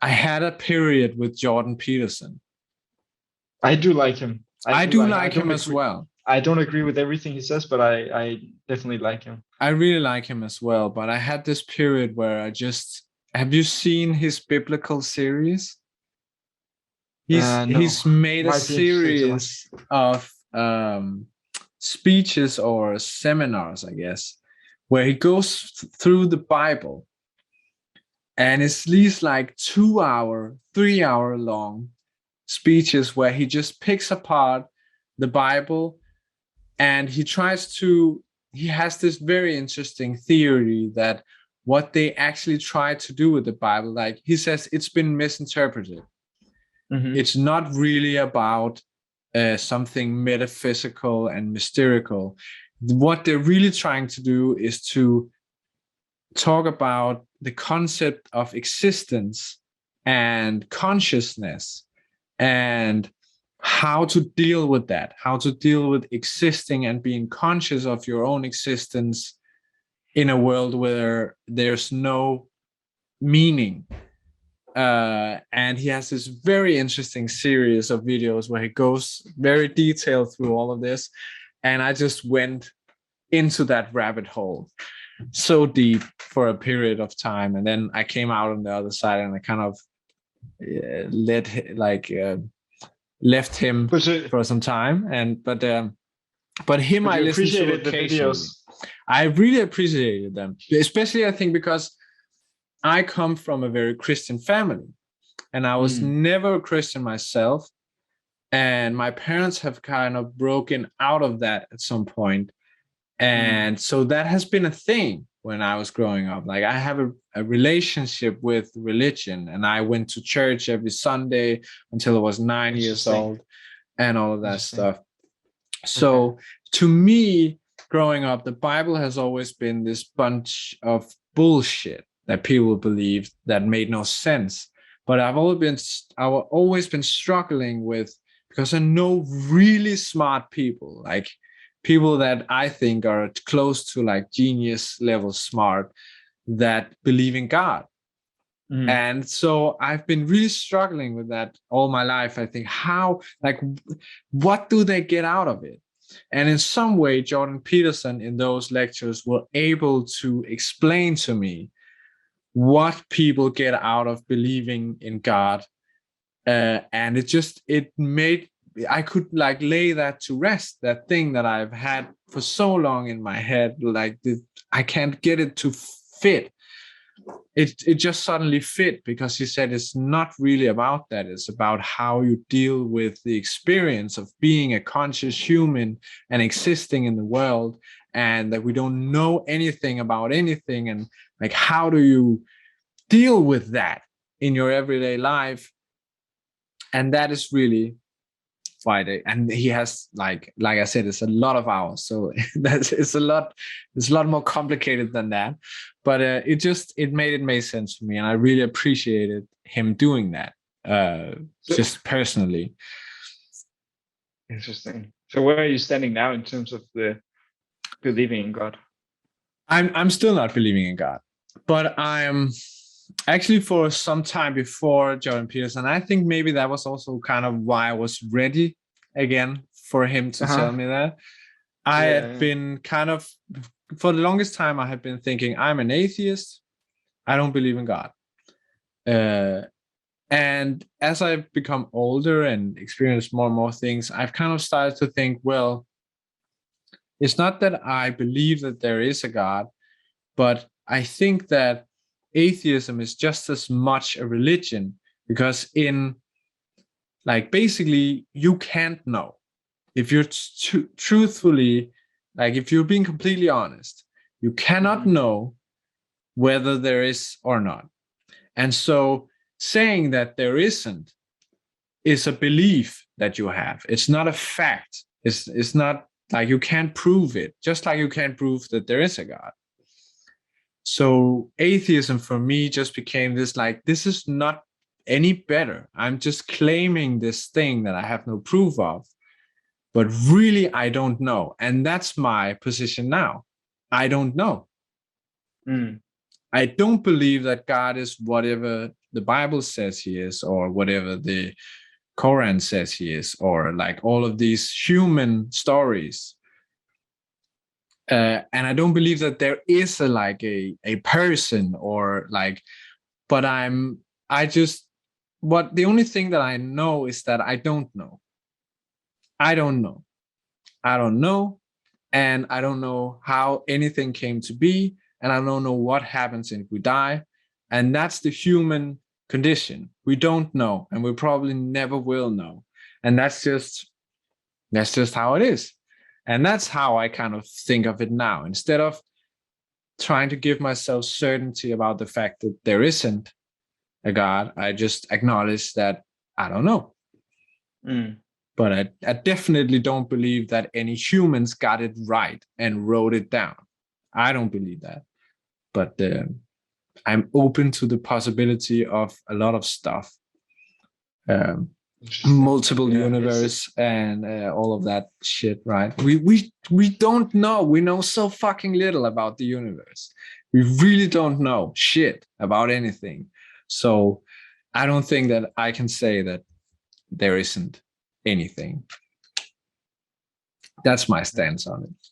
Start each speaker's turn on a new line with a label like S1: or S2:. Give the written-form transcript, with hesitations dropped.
S1: I had a period with Jordan Peterson.
S2: I do like him.
S1: I do like him as well.
S2: I don't agree with everything he says, but I definitely like him.
S1: I really like him as well, but I had this period where have you seen his biblical series? He's made a series of speeches or seminars, I guess, where he goes through the Bible, and it's these like 2-hour, 3-hour long speeches where he just picks apart the Bible, and he has this very interesting theory that what they actually try to do with the Bible, like he says, it's been misinterpreted. Mm-hmm. It's not really about something metaphysical and mystical. What they're really trying to do is to talk about the concept of existence and consciousness and how to deal with that, how to deal with existing and being conscious of your own existence in a world where there's no meaning. And he has this very interesting series of videos where he goes very detailed through all of this. And I just went into that rabbit hole so deep for a period of time. And then I came out on the other side, and I kind of left him for some time. But him, I listened to occasionally. I really appreciated them, especially I think because I come from a very Christian family, and I was never a Christian myself. And my parents have kind of broken out of that at some point. And so that has been a thing when I was growing up. Like, I have a relationship with religion, and I went to church every Sunday until I was 9 years old and all of that stuff. So to me, growing up, the Bible has always been this bunch of bullshit that people believed that made no sense. But I've always been struggling with, because I know really smart people, like people that I think are close to like genius level smart, that believe in God. And so I've been really struggling with that all my life. I think, what do they get out of it? And in some way, Jordan Peterson in those lectures were able to explain to me what people get out of believing in God. And I could like lay that to rest, that thing that I've had for so long in my head, I can't get it to fit. It just suddenly fit, because he said it's not really about that. It's about how you deal with the experience of being a conscious human and existing in the world, and that we don't know anything about anything. And like, how do you deal with that in your everyday life? And that is really why and he has like I said, it's a lot of hours, so it's a lot more complicated than that, but it made sense for me, and I really appreciated him doing that, just personally.
S2: Interesting. So where are you standing now in terms of the believing in God?
S1: I'm still not believing in God, but I'm actually, for some time before Jordan Peterson, I think maybe that was also kind of why I was ready again for him to tell me that. I had been kind of, for the longest time, I had been thinking, I'm an atheist. I don't believe in God. And as I've become older and experienced more and more things, I've kind of started to think, well, it's not that I believe that there is a God, but I think that atheism is just as much a religion, because basically you can't know. If you're truthfully, if you're being completely honest, you cannot know whether there is or not. And so saying that there isn't is a belief that you have. It's not a fact. It's not like you can't prove it, just like you can't prove that there is a God. So atheism for me just became this, this is not any better. I'm just claiming this thing that I have no proof of, but really I don't know. And that's my position now. I don't know. I don't believe that God is whatever the Bible says he is, or whatever the Quran says he is, or like all of these human stories. And I don't believe that there is a person, or like, but the only thing that I know is that I don't know. I don't know. And I don't know how anything came to be, and I don't know what happens if we die. And that's the human condition. We don't know, and we probably never will know. And that's just how it is. And that's how I kind of think of it now. Instead of trying to give myself certainty about the fact that there isn't a God, I just acknowledge that I don't know. But I definitely don't believe that any humans got it right and wrote it down. I don't believe that. But I'm open to the possibility of a lot of stuff. Multiple universe and all of that shit, right? We don't know. We know so fucking little about the universe. We really don't know shit about anything. So I don't think that I can say that there isn't anything. That's my stance on it.